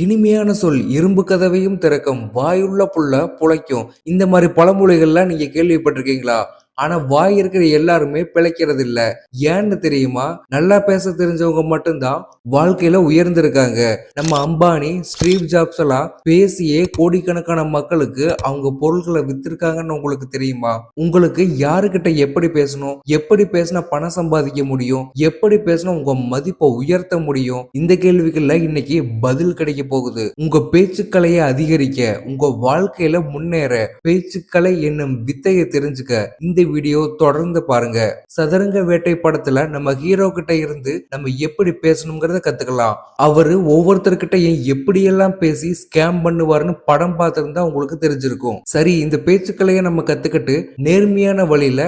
இனிமையான சொல் இரும்பு கதவையும் திறக்கும், வாயுள்ள புள்ள புழைக்கும். இந்த மாதிரி பழமொழிகள்லாம் நீங்க கேள்விப்பட்டிருக்கீங்களா? ஆனா வாய் இருக்கிற எல்லாருமே பிழைக்கிறது இல்ல. ஏன்னு தெரியுமா? நல்லா பேச தெரிஞ்சவங்க மட்டும்தான் வாழ்க்கையில உயர்ந்திருக்காங்க. நம்ம அம்பானி, ஸ்டீவ் ஜாப்ஸ் எல்லாம் பேசியே கோடிக்கணக்கான மக்களுக்கு அவங்க பொருட்களை வித்திருக்காங்கன்னு உங்களுக்கு தெரியுமா? உங்களுக்கு யாருக்கிட்ட எப்படி பேசணும், எப்படி பேசினா பணம் சம்பாதிக்க முடியும், எப்படி பேசினா உங்க மதிப்பை உயர்த்த முடியும், இந்த கேள்விகள்ல இன்னைக்கு பதில் கிடைக்க போகுது. உங்க பேச்சுக்களையை அதிகரிக்க, உங்க வாழ்க்கையில முன்னேற பேச்சுக்கலை என்னும் வித்தையை தெரிஞ்சுக்க இந்த வீடியோ தொடர்ந்து பாருங்க. சதுரங்க வேட்டை படத்துல நம்ம ஹீரோ கிட்ட இருந்து நம்ம எப்படி பேசணுங்கிறத கத்துக்கலாம். அவரு ஒவ்வொருத்தர்கிட்டையும் எப்படியெல்லாம் பேசி ஸ்கேம் பண்ணுவாருன்னு படம் பார்த்திருந்தா உங்களுக்கு தெரிஞ்சிருக்கும். சரி, இந்த பேச்சுக்களையே நம்ம கத்துக்கிட்டு நேர்மையான வழியில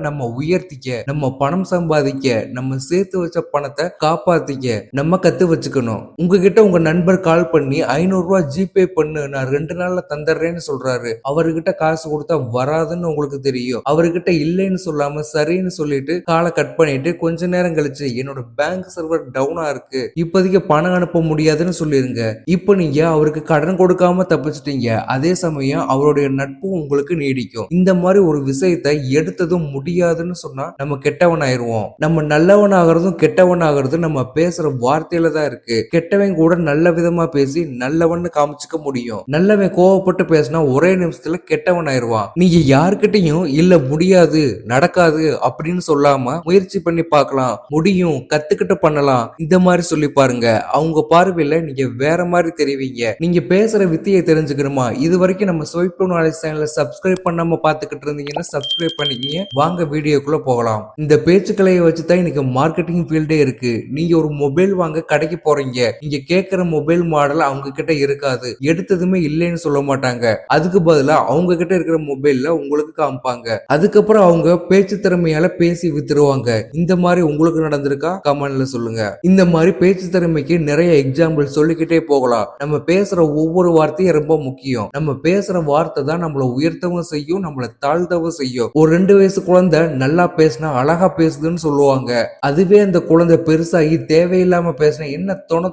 நம்ம உயர்த்திக்க, நம்ம பணம் சம்பாதிக்க, நம்ம சேர்த்து வச்ச பணத்தை காப்பாத்திக்க நம்ம கத்து வச்சுக்கணும். உங்ககிட்ட உங்க நண்பர் கால் பண்ணி 500 ரூபாய் ஜிபே பண்ணு, நான் 2 நாள்ல தந்துடுறேன்னு சொல்றாரு. அவர்கிட்ட காசு கொடுத்தா வராதுன்னு உங்களுக்கு தெரியும். அவர்கிட்ட இல்லைன்னு சொல்லாம சரின்னு சொல்லிட்டு காலை கட் பண்ணிட்டு கொஞ்ச நேரம் கழிச்சு என்னோட பேங்க் சர்வர் டவுனா இருக்கு, இப்போதைக்கு பணம் அனுப்ப முடியாதுன்னு சொல்லிருங்க. இப்போ நீங்க அவருக்கு கடன் கொடுக்காம தப்பிச்சிட்டீங்க. அதே சமயம் அவருடைய நட்பும் உங்களுக்கு நீடிக்கும். இந்த மாதிரி ஒரு விஷயத்தை எடுத்ததும் முடியாதுன்னு சொன்னா நம்ம கெட்டவன் ஆயிருவோம். நம்ம நல்லவன் ஆகிறதும் கெட்டவன் ஆகிறதும் நம்ம பேசுற வார்த்தையில தான் இருக்கு. கெட்டவன் கூட நல்ல விதமா பேசி நல்லவன்னு காமிச்சுக்க முடியும். நல்லவன் கோவப்பட்டு பேசினா ஒரே நிமிஷத்துல கெட்டவன் ஆயிருவான். நீங்க யாருக்கிட்டையும் இல்ல முடியாது, நடக்காது அப்படின்னு சொல்லாம முயற்சி பண்ணி பார்க்கலாம், முடியும், கத்துக்கிட்டு பண்ணலாம், இந்த மாதிரி சொல்லி பாருங்க. அவங்க பார்வையில நீங்க வேற மாதிரி தெரிவிங்க. நீங்க பேசுற வித்தியை தெரிஞ்சுக்கணுமா? இது வரைக்கும் நம்ம ஸ்வைப் நாலேஜ் சேனலை சப்ஸ்கிரைப் பண்ணாம பாத்துக்கிட்டு இருந்தீங்கன்னா சப்ஸ்கிரைப் பண்ணிக்கங்க. வாங்க வீடியோக்குள்ள போகலாம். இந்த பேச்சுக்களையை வச்சுதான் இன்னைக்கு மார்க்கெட்டிங் ஃபீல்டே இருக்கு. நீங்க ஒரு மொபைல் வாங்க கடைக்கு போறீங்க, நீங்க கேட்கிற மொபைல் மாடல் அவங்க கிட்ட இருக்காது, எடுத்ததுமே இல்லைன்னு சொல்ல மாட்டாங்க. அதுக்கு பதிலா அவங்க கிட்ட இருக்கிற மொபைல்ல உங்களுக்கு காமிப்பாங்க. அதுக்கப்புறம் அவங்க பேச்சு திறமையால பேசி வித்துருவாங்க. இந்த மாதிரி உங்களுக்கு நடந்திருக்கா? கமெண்ட்ல சொல்லுங்க. இந்த மாதிரி பேச்சு திறமைக்கு நிறைய எக்ஸாம்பிள் சொல்லிக்கிட்டே போகலாம். நம்ம பேசுற ஒவ்வொரு வார்த்தையும் ரொம்ப முக்கியம். நம்ம பேசுற வார்த்தை தான் நம்மள உயர்த்தவும் செய்யும், நம்மள தாழ்த்தவும் செய்யும். ஒரு 2 வயசு குழந்தை நல்லா பேசினா அழகா பேசுதுன்னு சொல்லுவாங்க. அதுவே அந்த குழந்தை பெருசாகி தேவையில்லாம பேசினா என்ன தொண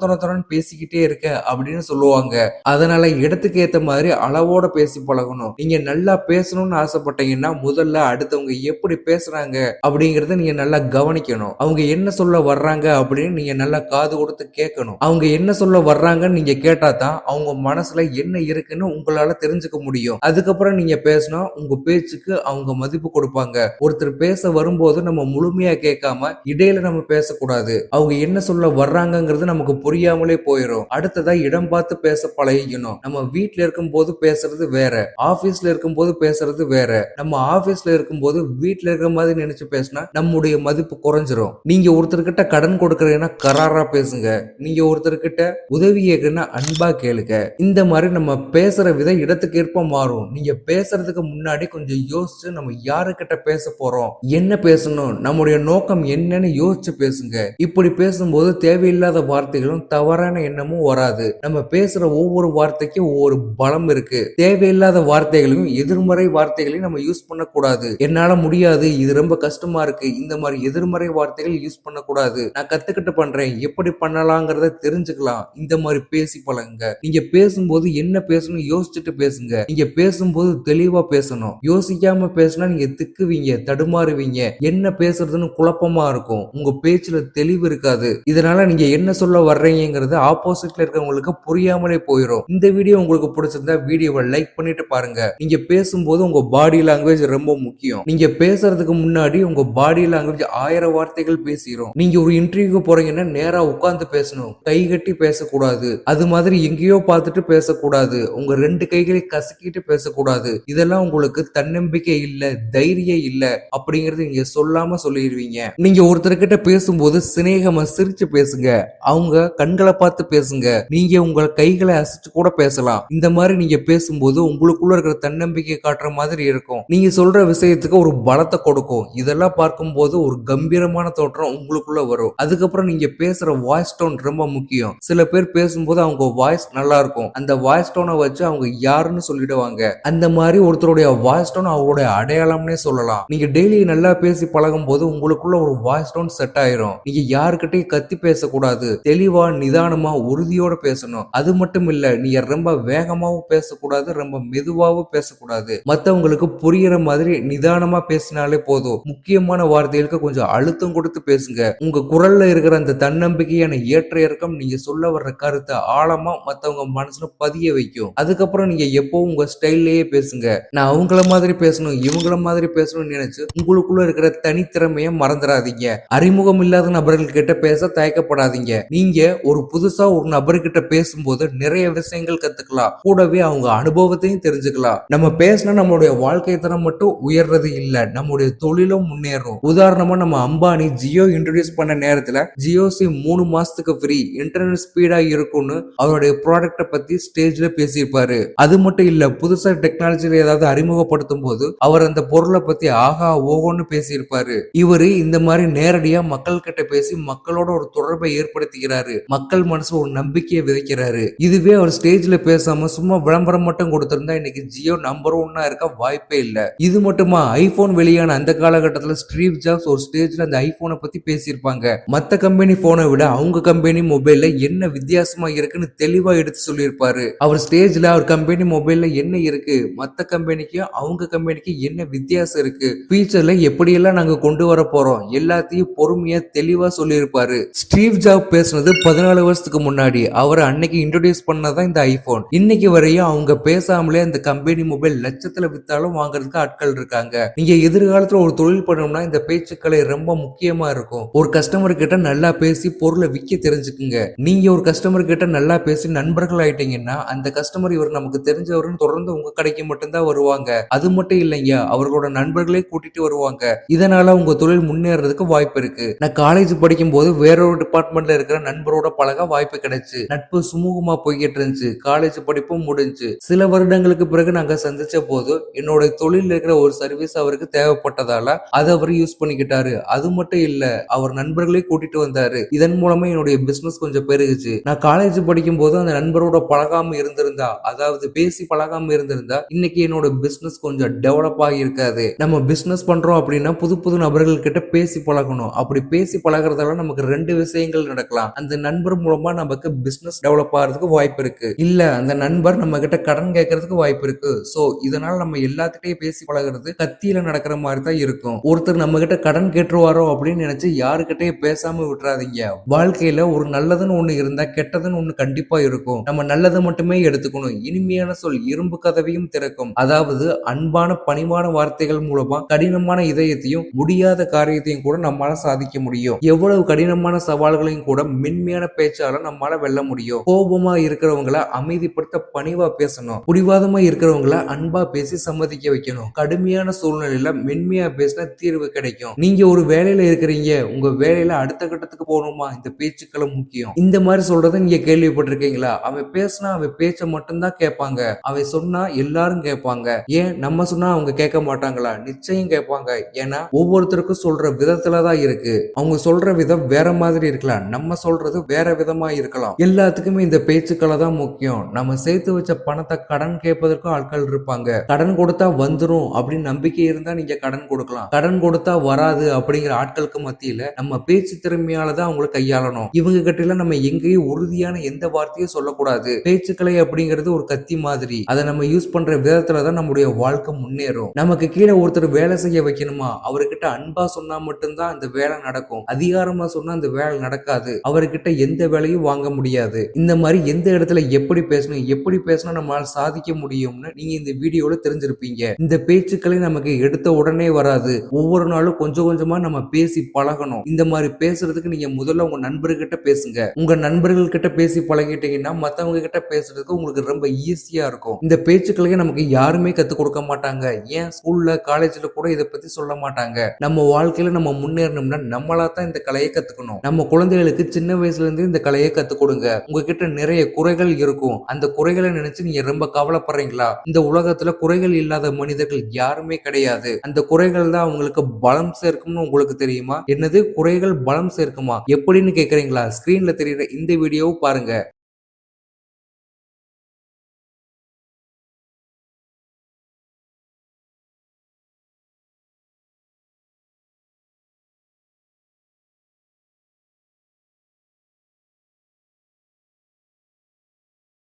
பேசிக்கிட்டே இருக்க அப்படின்னு சொல்லுவாங்க. அதனால இடத்துக்கு ஏத்த மாதிரி அளவோட பேசி பழகணும். நீங்க நல்லா பேசணும்னு ஆசைப்பட்டீங்கன்னா முதல்ல அடுத்தவங்க எப்படி பேசுறாங்க அப்படிங்கறத நீங்க நல்லா கவனிக்கணும். அவங்க என்ன சொல்ல வர்றாங்க அப்படின்னு நீங்க நல்லா காது கொடுத்து கேட்கணும். அவங்க என்ன சொல்ல வர்றாங்கன்னு நீங்க கேட்டா தான் அவங்க மனசுல என்ன இருக்குன்னு உங்களால தெரிஞ்சுக்க முடியும். அதுக்கப்புறம் நீங்க பேசினா உங்க பேச்சுக்கு அவங்க மதிப்பு கொடுப்பாங்க. ஒருத்தர் பேச வரும்போது நம்ம முழுமையா கேட்காம இடையில நம்ம பேசக்கூடாது. அவங்க என்ன சொல்ல வர்றாங்கிறது நமக்கு புரியாமலே போயிடும். அடுத்ததா இடம் பார்த்து பேச பழகிக்கணும். நம்ம வீட்டுல இருக்கும் போது பேசுறது வேற, ஆபீஸ்ல இருக்கும் போது பேசுறது வேற. நம்ம ஆபீஸ்ல இருக்கும்போது வீட்டுல இருக்கிற மாதிரி நினைச்சு பேசினா நம்முடைய மதிப்பு குறைஞ்சிரும். நீங்க ஒருத்தர்கிட்ட கடன் கொடுக்கறீங்கன்னா கராரா பேசுங்க. நீங்க ஒருத்தர்கிட்ட உதவி கேட்கறீங்கன்னா அன்பா கேளுங்க. இந்த மாதிரி நம்ம பேசுற விதம் இடத்துக்கு ஏற்ப மாறும். நீங்க பேசுறதுக்கு முன்னாடி கொஞ்சம் யோசிச்சு நம்ம யாருக்கிட்ட பேச போறோம், என்ன பேசணும், நம்முடைய நோக்கம் என்னன்னு யோசிச்சு பேசுங்க. இப்படி பேசும்போது தேவையில்லாத வார்த்தைகளும் தவறான எண்ணமும் வராது. நம்ம பேசுற ஒவ்வொரு வார்த்தைக்கும் ஒவ்வொரு பலம் இருக்கு. தேவையில்லாத வார்த்தைகளையும் எதிர்மறை வார்த்தைகளையும் நம்ம யூஸ் பண்ணக்கூடாது. என்னால முடியாது, இது ரொம்ப கஷ்டமா இருக்கு, இந்த மாதிரி எதிர்மறை வார்த்தைகள் யூஸ் பண்ணக்கூடாது. நான் கத்துக்கிட்டு பண்றேன், எப்படி பண்ணலாங்கிறத தெரிஞ்சுக்கலாம். இந்த மாதிரி பேசி பழகுங்க. நீங்க பேசும்போது என்ன பேசணும் யோசிச்சுட்டு பேசுங்க. நீங்க பேசும்போது தெளிவா பேசணும். யோசிக்காம பேசினா நீங்க திக்குவீங்க, தடுமாறுவீங்க, என்ன பேசுறதுன்னு குழப்பமா இருக்கும். உங்க பேச்சுல தெளிவு இருக்காது. இதனால நீங்க என்ன சொல்ல வர்றீங்கிறது ஆப்போசிட்ல இருக்கவங்களுக்கு புரியாமலே போயிடும். இந்த வீடியோ உங்களுக்கு பிடிச்சிருந்தா வீடியோவை லைக் பண்ணிட்டு பாருங்க. நீங்க பேசும்போது உங்க பாடி லாங்குவேஜ் ரொம்ப முக்கியம். நீங்க பேசுறதுக்கு முன்னாடி உங்க பாடி லாங்குவேஜ் 1000 வார்த்தைகள் பேசிரும். நீங்க ஒரு இன்டர்வியூக்கு போறீங்கன்னா நேரா உட்கார்ந்து பேசணும், கை கட்டி பேசக்கூடாது. அது மாதிரி எங்கேயோ பார்த்துட்டு பேசக்கூடாது. உங்க 2 கைகளை கசக்கிட்டு பேசக்கூடாது. இதெல்லாம் உங்களுக்கு தன்னம்பிக்கை இல்ல, தைரியம் இல்ல அப்படிங்கறது நீங்க சொல்லாம சொல்லிடுவீங்க. நீங்க ஒருத்தர்கிட்ட பேசும்போது சிநேகமா சிரிச்சு பேசுங்க. அவங்க கண்களை பார்த்து பேசுங்க. நீங்க உங்க கைகளை அசைச்சு கூட பேசலாம். இந்த மாதிரி நீங்க பேசும்போது உங்களுக்குள்ள இருக்கிற தன்னம்பிக்கை காட்டுற மாதிரி இருக்கும். நீங்க சொல்ற விஷயத்துக்கு ஒரு பலத்தை கொடுக்கும். இதெல்லாம் பார்க்கும்போது ஒரு கம்பீரமான தோற்றம் உங்களுக்குள்ள வரும். அதுக்கப்புறம் நீங்க பேசுற வாய்ஸ் டோன் ரொம்ப முக்கியம். சில பேர் பேசும்போது அவங்க வாய்ஸ் நல்லா இருக்கும். அந்த வாய்ஸ் டோனை வச்சு அவங்க யாருன்னு சொல்லிடுவாங்க. அந்த மாதிரி ஒருத்தருடைய வாய்ஸ் டோன் அவங்களுடைய அடையாளம்னே சொல்லலாம். நீங்க டெய்லி நல்லா பேசி பழகும் போது உங்களுக்குள்ள ஒரு வாய்ஸ் டோன் செட் ஆயிரும். நீங்க யாருக்கிட்டையும் கத்தி பேசக்கூடாது. தெளிவா, நிதானமா, உறுதியோட பேசணும். அது மட்டும் இல்ல, நீங்க ரொம்ப வேகமாவும் பேசக்கூடாது, ரொம்ப மெதுவாவும் பேசக்கூடாது. மத்தவங்களுக்கு புரியுற மாதிரி நிதானமா பேசினாலே போதும். முக்கியமான வார்த்தைகளுக்கு கொஞ்சம் அழுத்தம் கொடுத்து பேசுங்க. உங்க குரல்ல இருக்கிற அந்த தன்னம்பிக்கையான ஏற்ற இறக்கம் நீங்க சொல்ல வர்ற கருத்தை ஆழமா மத்தவங்க மனசுல பதிய வைக்கும். அதுக்கப்புறம் நீங்க எப்பவும் உங்க ஸ்டைல்லயே பேசுங்க. நான் அவங்கள மாதிரி பேசணும், இவங்கள மாதிரி பேசணும்னு நினைச்சு உங்களுக்குள்ள இருக்கிற தனித்திறமைய மறந்துடாதீங்க. அறிமுகம் இல்லாத நபர்கள் கிட்ட பேச தயக்கப்படாதீங்க. நீங்க ஒரு புதுசா ஒரு நபர்கிட்ட பேசும்போது நிறைய விஷயங்கள் கத்துக்கலாம். கூடவே அவங்க அனுபவத்தையும் தெரிஞ்சுக்கலாம். நம்ம பேசினா நம்மளுடைய வாழ்க்கை தரம் மட்டும் உயர்றது இல்ல, நம்முடைய தொழிலும் முன்னேறும். உதாரணமா நம்ம அம்பானி ஜியோ இன்ட்ரோடியூஸ் பண்ண நேரத்துல ஜியோ சிம் 3 மாசத்துக்கு ஃப்ரீ, இன்டர்நெட் ஸ்பீடா இருக்கும்னு அவருடைய ப்ராடக்ட பத்தி ஸ்டேஜ்ல பேசியிருப்பாரு. அது மட்டும் இல்ல, புதுசா டெக்னாலஜில ஏதாவது அறிமுகப்படுத்தும் போது அவர் அந்த பொருளை பத்தி ஆகா ஓகோன்னு பேசியிருப்பாரு. இவரு இந்த மாதிரி நேரடியா மக்கள் கிட்ட பேசி மக்களோட ஒரு தொடர்பை ஏற்படுத்திக்கிறாரு. மக்கள் மனசுல ஒரு நம்பிக்கையை விதைக்கிறாரு. இதுவே அவர் ஸ்டேஜ்ல பேசாம சும்மா விளம்பரம் மட்டும் கொடுத்திருந்தா இன்னைக்கு ஜியோ நம்பர் 1 இருக்க வாய்ப்பே இல்ல. இது மட்டுமா, ஐபோன் வெளியான அந்த காலகட்டத்துல ஸ்டீவ் ஜாப்ஸ் ஒரு ஸ்டேஜ்ல அந்த ஐபோனை பத்தி பேசியிருப்பாங்க. மத்த கம்பெனி போனை விட அவங்க கம்பெனி மொபைல்ல என்ன வித்தியாசமா இருக்குன்னு தெளிவா எடுத்து சொல்லியிருப்பாரு. அவர் ஸ்டேஜ்ல அவர் கம்பெனி மொபைல்ல என்ன இருக்கு, மத்த கம்பெனிக்கு அவங்க கம்பெனிக்கு என்ன வித்தியாசம் இருக்கு, ஃபியூச்சர்ல எப்படியெல்லாம் நாங்க கொண்டு வர போறோம், எல்லாத்தையும் பொறுமையா தெளிவா சொல்லியிருப்பாரு. ஸ்டீவ் ஜாப் பேசுனது 14 வருஷத்துக்கு முன்னாடி. அவர் அன்னைக்கு இன்ட்ரோடியூஸ் பண்ணதான் இந்த ஐபோன். இன்னைக்கு வரையும் அவங்க பேசாமலே அந்த கம்பெனி மொபைல் லட்சத்துல வித்தாலும் வாங்குறதுக்கு ஆட்கள் இருக்காங்க. நீங்க எதிர்காலத்துல ஒரு தொழில் பண்ணணும்னா இந்த பேச்சுக்களை ரொம்ப முக்கியமா இருக்கும். ஒரு கஸ்டமர் கிட்ட நல்லா பேசி பொருளை விற்க தெரிஞ்சுக்குங்க. நீங்க ஒரு கஸ்டமர் கிட்ட நல்லா பேசி நண்பர்கள் ஆயிட்டீங்கன்னா அந்த கஸ்டமர் இவர் நமக்கு தெரிஞ்சவருன்னு தொடர்ந்து உங்க கடைக்கு மட்டும்தான் வருவாங்க. அது மட்டும் இல்லைங்க, அவர்களோட நண்பர்களே கூட்டிட்டு வருவாங்க. இதனால உங்க தொழில் முன்னேறதுக்கு வாய்ப்பு இருக்கு. நான் காலேஜ் படிக்கும் போது வேறொரு டிபார்ட்மெண்ட்ல இருக்கிற நண்பரோட பழக வாய்ப்பு கிடைச்சு. நட்பு சுமூகமா போய்கிட்டு இருந்துச்சு. காலேஜ் படிப்பும் முடிஞ்சு. சில வருடங்களுக்கு பிறகு நாங்க சந்திச்ச போது என்னோட தொழில் இருக்கிற ஒரு சர்வீஸ் அவருக்கு தேவைப்பட்டதால அதை அவர் யூஸ் பண்ணிக்கிட்டாரு. அது மட்டும் இல்ல, அவர் நண்பர்களே கூட்டிட்டு வந்தாரு. இதன் மூலமா என்னுடைய பிசினஸ் கொஞ்சம் பெருகுச்சு. நான் காலேஜ் படிக்கும் போது அந்த நண்பரோட பழகாம இருந்திருந்தா, அதாவது பேசி பழகாம இருந்திருந்தா இன்னைக்கு என்னோட பிசினஸ் கொஞ்சம் டெவலப் ஆகி இருக்காது. நம்ம பிசினஸ் பண்றோம் அப்படின்னா புது புது நபர்கள் கிட்ட பேசி பழகணும். அப்படி பேசி பழகிறதால நமக்கு 2 விஷயங்கள் நடக்கலாம். அந்த நண்பர் மூலமா நமக்கு பிசினஸ் டெவலப் ஆகிறதுக்கு வாய்ப்பு இருக்கு, இல்ல அந்த நண்பர் நம்ம கிட்ட கடன் கேட்கறதுக்கு வாய்ப்பு இருக்கு. சோ இதனால நம்ம எல்லாத்துக்கிட்டையும் பேசி பழகிறது கத்தியில நடக்கிற மாதிரி தான் இருக்கும். ஒருத்தர் நம்ம கிட்ட கடன் கேட்டுருவாரோ அப்படின்னு நினைச்சு யாருக்கிட்டையும் பேசாம விட்டுறாதீங்க. வாழ்க்கையில ஒரு நல்லதுன்னு ஒண்ணு இருந்தா கெட்டதுன்னு ஒண்ணு கண்டிப்பா இருக்கும். நம்ம நல்லதை மட்டுமே எடுத்துக்கணும். இனிமையான சொல் இரும்பு கதவையும் திறக்கும். அதாவது அன்பான பணிவான வார்த்தைகள் மூலமா கடினமான இதயத்தையும் முடியாத காரியத்தையும் கூட நம்மளால சாதிக்க முடியும். எவ்வளவு கடினமான சவால்களையும் கூட மென்மையான பேச்சால நம்மளால வெல்ல முடியும். கோபமா இருக்கிறவங்களை அமைதிப்படுத்த பணிவா பேசணும். புடிவாதமா இருக்கிறவங்களை அன்பா பேசி சம்மதிக்க வைக்கணும். கடுமையான சூழ்நிலையில மென்மையா பேசினா தீர்வு கிடைக்கும். நீங்க ஒரு வேலையில இருக்கிறீங்க, உங்க வேலையில அடுத்த கட்டத்துக்கு போகணுமா, இந்த பேச்சுக்களை முக்கியம். இந்த மாதிரி சொல்றத நீங்க கேள்விப்பட்டிருக்கீங்களா? அவன் பேசினா அவன் பேச்ச மட்டும்தான் கேட்பாங்க, அவன் சொன்னா எல்லாரும் கேட்பாங்க. ஏன் நம்ம சொன்னா அவங்க கேட்க மாட்டாங்களா? நிச்சயம் கேட்பாங்க. ஏன்னா ஒவ்வொருத்தருக்கும் சொல்ற விதத்துலதான் இருக்கு. அவங்க சொல்ற விதம் வேற மாதிரி இருக்கலாம், நம்ம சொல்றது வேற விதமா இருக்கலாம். எல்லாத்துக்குமே இந்த பேச்சுக்களை தான் முக்கியம். நம்ம சேர்த்து வச்ச பணத்தை கடன் கேட்பதற்கும் ஆட்கள் இருப்பாங்க. கடன் கொடுத்தா வந்துரும் அப்படின்னு நம்பிக்கை இருந்தா நீங்க கடன் கொடுக்கலாம். கடன் கொடுத்தா வராது அப்படிங்கிற ஆட்களுக்கு மத்தியில நம்ம பேச்சு திறமையாலதான் அவங்களை கையாளணும். இவங்க கிட்ட நம்ம எங்கேயும் உறுதியான எந்த வார்த்தையும் சொல்லக்கூடாது. பேச்சுக்களை அப்படிங்கிறது ஒரு கத்தி மாதிரி. அதை நம்ம யூஸ் பண்ற விதத்துலதான் நம்முடைய வாழ்க்கை முன்னேறும். நமக்கு கீழே ஒருத்தர் வேலை செய்ய வைக்கணுமா, அவர்கிட்ட அன்பா சொன்னா மட்டும்தான் அந்த வேலை நடக்கும். அதிகாரமா சொன்னா அந்த வேலை நடக்காது. அவர்கிட்ட எந்த வேலையும் வாங்க முடியாது. இந்த மாதிரி எந்த இடத்துல எப்படி பேசணும், எப்படி பேசணும் நம்மளால சாதிக்க முடியும்னு நீங்க இந்த வீடியோல தெரிஞ்சிருப்பீங்க. இந்த பேச்சுக்களை நமக்கு எடுத்த உடனே வராது. ஒவ்வொரு நாளும் கொஞ்சம் கொஞ்சமா நம்ம பேசி பழகணும். இந்த மாதிரி பேசுறதுக்கு நீங்க முதல்ல உங்க நண்பர்கிட்ட பேசுங்க. உங்க நண்பர்கள் கிட்ட பேசி பழகிட்டீங்கன்னா மத்தவங்க கிட்ட பேசுறதுக்கு உங்களுக்கு ரொம்ப ஈஸியா இருக்கும். இந்த பேச்சுக்களையே நமக்கு யாருமே கத்துக் கொடுக்க மாட்டாங்க. ஏன் ஸ்கூல்ல காலேஜ்ல கூட இதை பத்தி சொல்ல மாட்டாங்க. நம்ம வாழ்க்கையில நம்ம முன்னேறணும்னா நம்மளா தான் இந்த கலையை கத்துக்கணும். நம்ம குழந்தைகளுக்கு சின்ன வயசுல இருந்து இந்த கலையை கத்துக் கொடுங்க. உங்ககிட்ட நிறைய குறைகள் இருக்கும். அந்த குறைகளை நினைச்சு நீங்க ரொம்ப கவலைப்படுறீங்களா? இந்த உலகத்துல குறைகள் இல்லாத மனிதர்கள் யாரும் யாருமே கிடையாது. அந்த குறைகள் தான் அவங்களுக்கு பலம் சேர்க்கும்னு உங்களுக்கு தெரியுமா? என்னது குறைகள் பலம் சேர்க்குமா? எப்படின்னு கேக்குறீங்களா? ஸ்கிரீன்ல தெரியுற இந்த வீடியோவை பாருங்க.